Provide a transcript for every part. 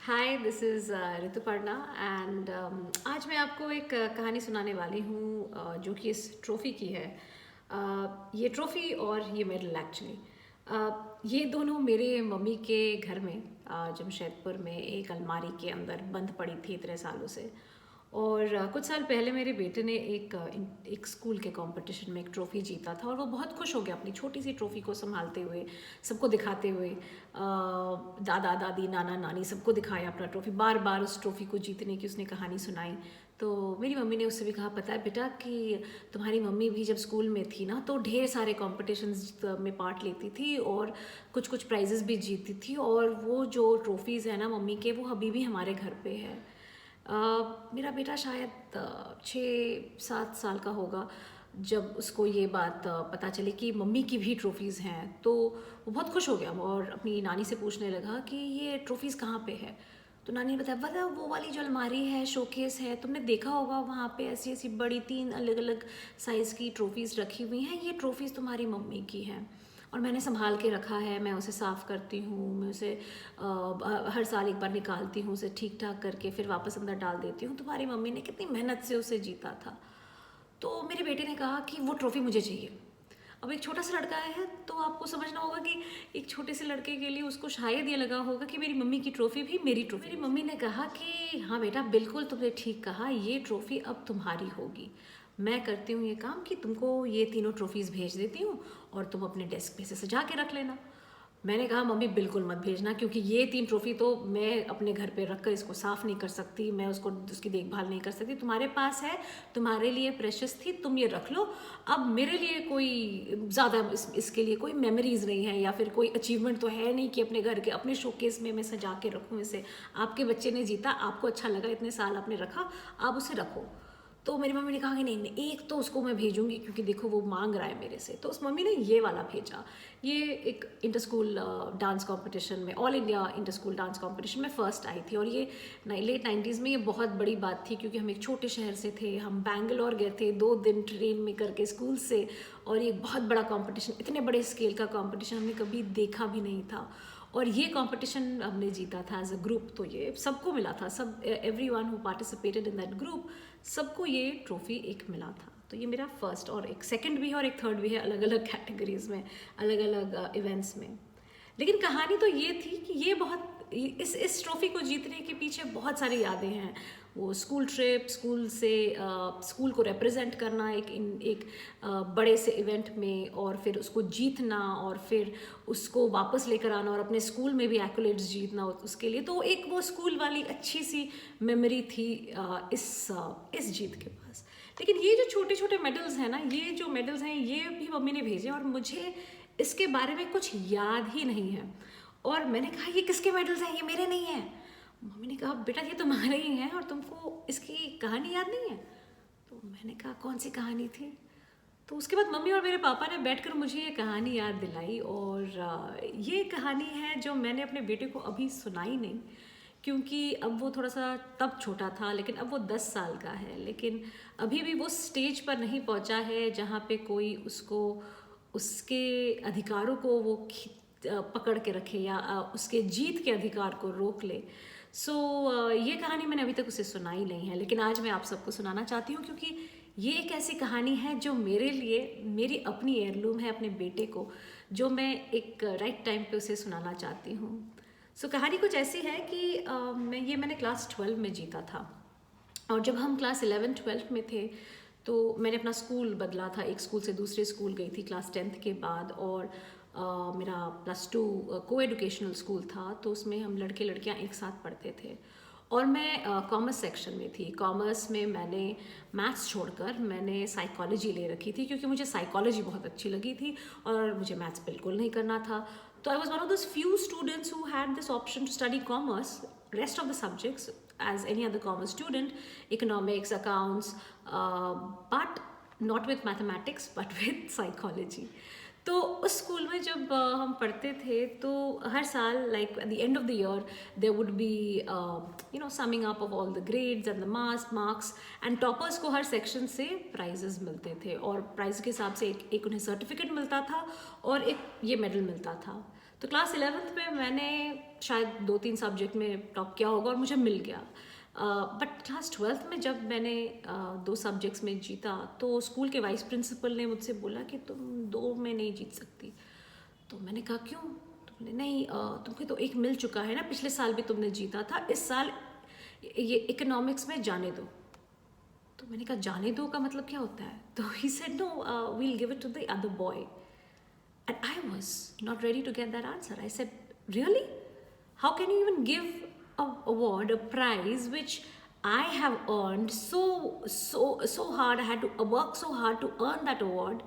Hi, this is Rituparna and आज मैं आपको एक कहानी सुनाने वाली हूँ जो कि इस ट्रॉफ़ी की है। ये ट्रॉफ़ी और ये मेडल एक्चुअली ये दोनों मेरे मम्मी के घर में जमशेदपुर में एक अलमारी के अंदर बंद पड़ी थी इतने सालों से। और कुछ साल पहले मेरे बेटे ने एक स्कूल के कंपटीशन में एक ट्रॉफ़ी जीता था और वो बहुत खुश हो गया अपनी छोटी सी ट्रॉफ़ी को संभालते हुए, सबको दिखाते हुए। दादा दादी नाना नानी सबको दिखाया अपना ट्रॉफ़ी, बार बार उस ट्रॉफ़ी को जीतने की उसने कहानी सुनाई। तो मेरी मम्मी ने उससे भी कहा, पता है बेटा कि तुम्हारी मम्मी भी जब स्कूल में थी ना तो ढेर सारे कॉम्पिटिशन्स में पार्ट लेती थी और कुछ कुछ प्राइजेस भी जीतती थी, और वो जो ट्रॉफ़ीज़ है ना मम्मी के, वो अभी भी हमारे घर पे है। मेरा बेटा शायद 6-7 साल का होगा जब उसको ये बात पता चली कि मम्मी की भी ट्रॉफ़ीज़ हैं। तो वो बहुत खुश हो गया और अपनी नानी से पूछने लगा कि ये ट्रॉफ़ीज़ कहाँ पे है। तो नानी ने बताया, पता वो वाली जो अलमारी है, शोकेस है, तुमने देखा होगा वहाँ पे ऐसी ऐसी बड़ी 3 अलग अलग साइज़ की ट्रॉफ़ीज़ रखी हुई हैं, ये ट्रॉफ़ीज़ तुम्हारी मम्मी की हैं और मैंने संभाल के रखा है। मैं उसे साफ़ करती हूँ, मैं उसे हर साल एक बार निकालती हूँ, उसे ठीक ठाक करके फिर वापस अंदर डाल देती हूँ। तुम्हारी मम्मी ने कितनी मेहनत से उसे जीता था। तो मेरे बेटे ने कहा कि वो ट्रॉफ़ी मुझे चाहिए। अब एक छोटा सा लड़का है तो आपको समझना होगा कि एक छोटे से लड़के के लिए उसको शायद ये लगा होगा कि मेरी मम्मी की ट्रॉफ़ी भी मेरी ट्रॉफ़ी। मेरी मम्मी ने कहा कि हाँ बेटा, बिल्कुल तुमने ठीक कहा, ये ट्रॉफ़ी अब तुम्हारी होगी। मैं करती हूँ ये काम कि तुमको ये तीनों ट्रॉफ़ीज़ भेज देती हूँ और तुम अपने डेस्क पे से सजा के रख लेना। मैंने कहा मम्मी बिल्कुल मत भेजना, क्योंकि ये 3 ट्रॉफ़ी तो मैं अपने घर पे रख कर इसको साफ़ नहीं कर सकती, मैं उसको उसकी देखभाल नहीं कर सकती। तुम्हारे पास है, तुम्हारे लिए प्रेशियस थी, तुम ये रख लो। अब मेरे लिए कोई ज़्यादा इसके लिए कोई मेमोरीज़ नहीं है या फिर कोई अचीवमेंट तो है नहीं कि अपने घर के अपने शोकेस में मैं सजा के रखूँ इसे। आपके बच्चे ने जीता, आपको अच्छा लगा, इतने साल आपने रखा, आप उसे रखो। तो मेरी मम्मी ने कहा कि नहीं नहीं, एक तो उसको मैं भेजूंगी क्योंकि देखो वो मांग रहा है मेरे से। तो उस मम्मी ने ये वाला भेजा। ये एक इंटर स्कूल डांस कंपटीशन में, all India inter school dance competition में फर्स्ट आई थी। और ये लेट 90s में ये बहुत बड़ी बात थी क्योंकि हम एक छोटे शहर से थे, हम बैंगलोर गए थे 2 दिन ट्रेन में करके स्कूल से, और ये बहुत बड़ा कंपटीशन, इतने बड़े स्केल का कंपटीशन हमने कभी देखा भी नहीं था। और ये कंपटीशन हमने जीता था एज अ ग्रुप। तो ये सबको मिला था, सब everyone who participated in that group, सबको ये ट्रॉफ़ी एक मिला था। तो ये मेरा फर्स्ट, और एक सेकंड भी है और एक थर्ड भी है, अलग अलग कैटेगरीज में, अलग अलग इवेंट्स में। लेकिन कहानी तो ये थी कि ये बहुत इस ट्रॉफ़ी को जीतने के पीछे बहुत सारी यादें हैं। वो स्कूल ट्रिप, स्कूल से स्कूल को रिप्रेजेंट करना एक बड़े से इवेंट में, और फिर उसको जीतना, और फिर उसको वापस लेकर आना और अपने स्कूल में भी एक्कोलेट्स जीतना उसके लिए। तो एक वो स्कूल वाली अच्छी सी मेमोरी थी इस जीत के पास। लेकिन ये जो छोटे छोटे मेडल्स हैं ना, ये जो मेडल्स हैं ये भी मम्मी ने भेजे और मुझे इसके बारे में कुछ याद ही नहीं है। और मैंने कहा ये किसके मेडल्स हैं, ये मेरे नहीं हैं। मम्मी ने कहा बेटा ये तुम्हारे ही हैं और तुमको इसकी कहानी याद नहीं है। तो मैंने कहा कौन सी कहानी थी। तो उसके बाद मम्मी और मेरे पापा ने बैठकर मुझे ये कहानी याद दिलाई, और ये कहानी है जो मैंने अपने बेटे को अभी सुनाई नहीं, क्योंकि अब वो थोड़ा सा तब छोटा था, लेकिन अब वो 10 साल का है। लेकिन अभी भी वो स्टेज पर नहीं पहुंचा है जहाँ पे कोई उसको उसके अधिकारों को वो पकड़ के रखे या उसके जीत के अधिकार को रोक ले। ये कहानी मैंने अभी तक उसे सुनाई नहीं है, लेकिन आज मैं आप सबको सुनाना चाहती हूँ क्योंकि ये एक ऐसी कहानी है जो मेरे लिए मेरी अपनी एयरलूम है, अपने बेटे को, जो मैं एक राइट टाइम पे उसे सुनाना चाहती हूँ। कहानी कुछ ऐसी है कि मैंने क्लास 12 में जीता था। और जब हम क्लास 11-12 में थे तो मैंने अपना स्कूल बदला था, एक स्कूल से दूसरे स्कूल गई थी क्लास 10th के बाद। और मेरा +2 को एडुकेशनल स्कूल था, तो उसमें हम लड़के लड़कियां एक साथ पढ़ते थे। और मैं कॉमर्स सेक्शन में थी। कॉमर्स में मैंने मैथ्स छोड़कर मैंने साइकोलॉजी ले रखी थी क्योंकि मुझे साइकोलॉजी बहुत अच्छी लगी थी और मुझे मैथ्स बिल्कुल नहीं करना था। तो I was one of those few students who had this option to study commerce, rest of the subjects as any other commerce student, economics, accounts, but not with mathematics but with psychology. तो उस school में जब हम पढ़ते थे तो हर साल like at the end of the year there would be summing up of all the grades and the marks, and toppers को हर सेक्शन से प्राइजेस मिलते थे और प्राइज के हिसाब से एक उन्हें सर्टिफिकेट मिलता था और एक ये मेडल मिलता था। तो तो क्लास 11th में मैंने शायद 2-3 सब्जेक्ट में टॉप किया होगा और मुझे मिल गया। बट क्लास 12th में जब मैंने 2 सब्जेक्ट्स में जीता, तो स्कूल के वाइस प्रिंसिपल ने मुझसे बोला कि तुम 2 में नहीं जीत सकती। तो मैंने कहा क्यों? तो बोले नहीं, तुमको तो एक मिल चुका है ना, पिछले साल भी तुमने जीता था, इस साल ये इकोनॉमिक्स में जाने दो। तो मैंने कहा जाने दो का मतलब क्या होता है? तो he said no, we'll give it to the other boy. And I was not ready to get that answer. I said, really? How can you even give a award, a prize, which I have earned so hard? I had to work so hard to earn that award,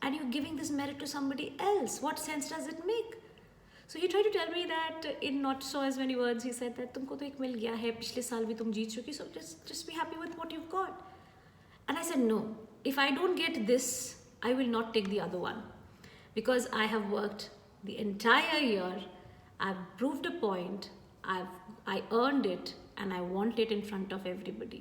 and you're giving this merit to somebody else. What sense does it make? So he tried to tell me that in not so as many words. He said that तुमको तो एक मिल गया है, पिछले साल भी तुम जीत चुकी, so just be happy with what you've got. And I said, no, if I don't get this, I will not take the other one. Because I have worked the entire year, I've proved a point, I earned it, and I want it in front of everybody.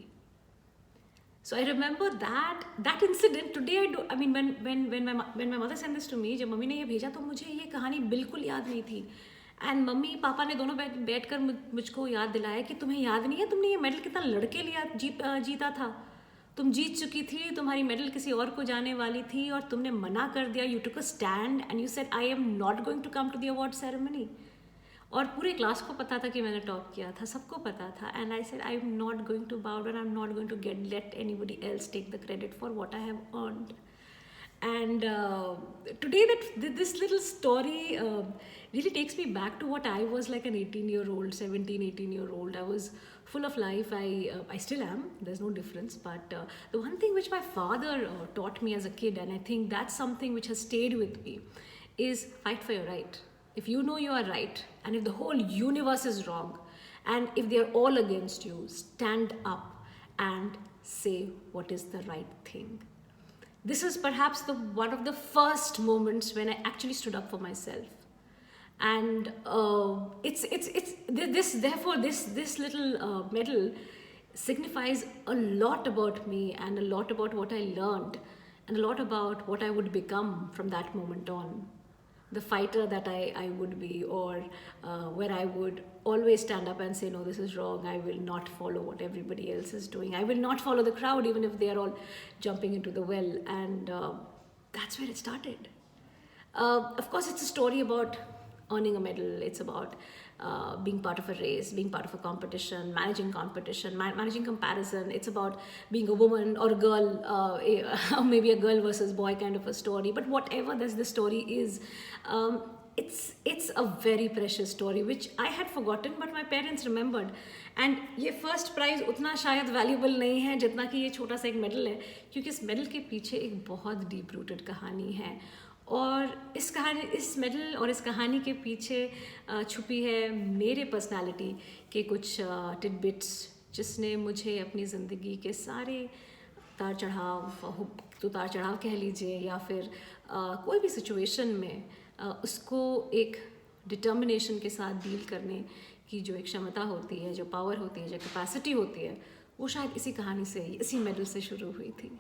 So I remember that incident today. I mean, when my mother sent this to me, जब mummy ने ये भेजा तो मुझे ये कहानी बिल्कुल याद नहीं थी। एंड मम्मी पापा ने दोनों बैठ कर मुझको याद दिलाया कि तुम्हें याद नहीं है, तुमने ये मेडल कितना लड़के जीता था, तुम जीत चुकी थी, तुम्हारी मेडल किसी और को जाने वाली थी और तुमने मना कर दिया। You took a stand and you said I am not going to come to the award ceremony. और पूरे क्लास को पता था कि मैंने टॉप किया था, सबको पता था। And I said I am not going to bow down, I am not going to let anybody else take the credit for what I have earned. And today this little story really takes me back to what I was like, an 18-year-old, 17, 18-year-old. I was full of life. I still am. There's no difference. But the one thing which my father taught me as a kid, and I think that's something which has stayed with me, is fight for your right. If you know you are right, and if the whole universe is wrong, and if they are all against you, stand up and say what is the right thing. This is perhaps one of the first moments when I actually stood up for myself, and this little medal signifies a lot about me, and a lot about what I learned, and a lot about what I would become from that moment on. The fighter that I would be, or where I would always stand up and say, no, this is wrong. I will not follow what everybody else is doing. I will not follow the crowd, even if they are all jumping into the well. And that's where it started. Of course, it's a story about earning a medal. It's about being part of a race, being part of a competition, managing comparison. It's about being a woman or a girl, or maybe a girl versus boy kind of a story. But whatever the story is, it's a very precious story which I had forgotten, but my parents remembered. And ये first prize उतना शायद valuable नहीं है जितना कि ये छोटा सा एक मेडल है, क्योंकि इस मेडल के पीछे एक बहुत डीप रूटेड कहानी है। और इस मेडल और इस कहानी के पीछे छुपी है मेरे पर्सनालिटी के कुछ टिडबिट्स, जिसने मुझे अपनी ज़िंदगी के सारे उतार चढ़ाव कह लीजिए, या फिर कोई भी सिचुएशन में उसको एक डिटर्मिनेशन के साथ डील करने की जो एक क्षमता होती है, जो पावर होती है, जो कैपेसिटी होती है, वो शायद इसी कहानी से, इसी मेडल से शुरू हुई थी।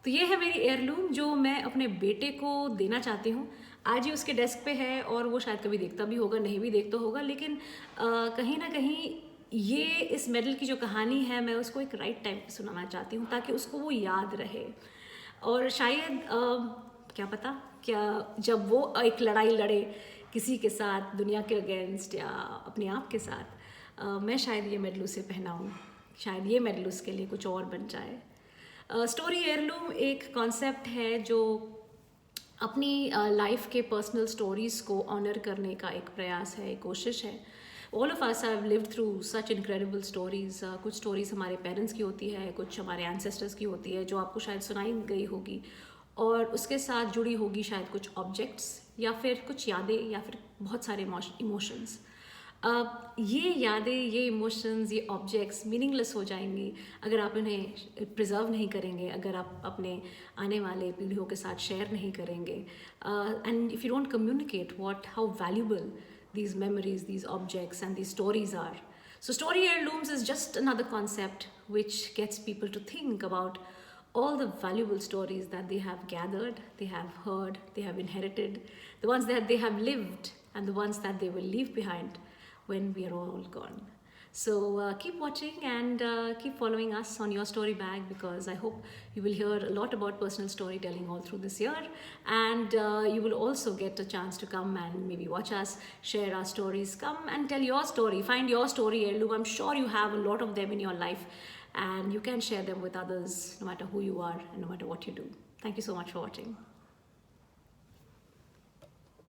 तो ये है मेरी एयरलूम जो मैं अपने बेटे को देना चाहती हूँ। आज ही उसके डेस्क पे है और वो शायद कभी देखता भी होगा, नहीं भी देखता होगा, लेकिन कहीं ना कहीं ये इस मेडल की जो कहानी है, मैं उसको एक राइट टाइम पे सुनाना चाहती हूँ ताकि उसको वो याद रहे। और शायद क्या पता, क्या जब वो एक लड़ाई लड़े किसी के साथ, दुनिया के अगेंस्ट या अपने आप के साथ, मैं शायद ये मेडल उसे पहनाऊँ, शायद ये मेडल उसके लिए कुछ और बन जाए। स्टोरी एयरलूम एक कॉन्सेप्ट है जो अपनी लाइफ के पर्सनल स्टोरीज़ को ऑनर करने का एक प्रयास है, एक कोशिश है। All of us have lived through such incredible stories. कुछ स्टोरीज़ हमारे पेरेंट्स की होती है, कुछ हमारे एंसेस्टर्स की होती है जो आपको शायद सुनाई गई होगी, और उसके साथ जुड़ी होगी शायद कुछ ऑब्जेक्ट्स या फिर कुछ यादें या फिर बहुत सारे इमोशंस। ये यादें, ये इमोशंस, ये ऑब्जेक्ट्स मीनिंगलेस हो जाएंगी अगर आप इन्हें प्रिजर्व नहीं करेंगे, अगर आप अपने आने वाले पीढ़ियों के साथ शेयर नहीं करेंगे, and if you don't communicate how valuable these memories, these objects and these stories are. So story heirlooms is just another concept which gets people to think about all the valuable stories that they have gathered, they have heard, they have inherited, the ones that they have lived, and the ones that they will leave behind when we are all gone. So keep watching and keep following us on Your Story Bag, because I hope you will hear a lot about personal storytelling all through this year, and you will also get a chance to come and maybe watch us share our stories. Come and tell your story, find your story heirloom. I'm sure you have a lot of them in your life, and you can share them with others no matter who you are and no matter what you do. Thank you so much for watching.